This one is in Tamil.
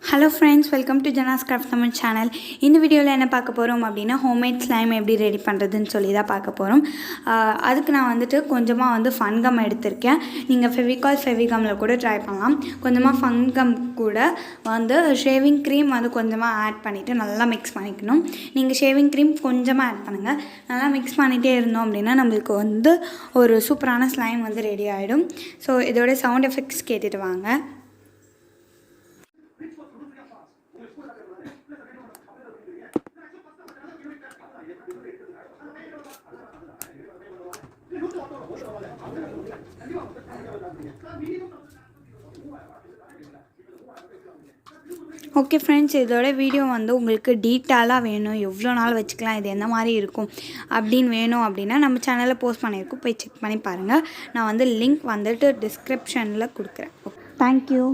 Hello friends, welcome to Jana's Craft Tamil channel. இந்த வீடியோவில் என்ன பார்க்க போகிறோம் அப்படின்னா ஹோம்மேட் ஸ்லைம் எப்படி ரெடி பண்ணுறதுன்னு சொல்லி தான் பார்க்க போகிறோம். அதுக்கு நான் வந்துட்டு கொஞ்சமாக ஃபன் கம் எடுத்திருக்கேன். நீங்கள் ஃபெவிகமில் கூட ட்ரை பண்ணலாம். கொஞ்சமாக ஃபன் கம் கூட ஷேவிங் க்ரீம் கொஞ்சமாக ஆட் பண்ணிவிட்டு நல்லா மிக்ஸ் பண்ணிக்கணும். நீங்கள் ஷேவிங் க்ரீம் கொஞ்சமாக ஆட் பண்ணுங்கள். நல்லா மிக்ஸ் பண்ணிகிட்டே இருந்தோம் அப்படின்னா நம்மளுக்கு ஒரு சூப்பரான ஸ்லைம் ரெடி ஆகிடும். ஸோ இதோட சவுண்ட் எஃபெக்ட்ஸ் கேட்டுட்டு வாங்க. ஓகே ஃப்ரெண்ட்ஸ், இதோட வீடியோ உங்களுக்கு டீட்டெயிலாக வேணும், எவ்வளோ நாள் வச்சுக்கலாம், இது எந்த மாதிரி இருக்கும் அப்படின்னு வேணும் அப்படின்னா நம்ம சேனலில் போஸ்ட் பண்ணியிருக்கோம், போய் செக் பண்ணி பாருங்கள். நான் லிங்க் டிஸ்கிரிப்ஷனில் கொடுக்குறேன். தேங்க்யூ.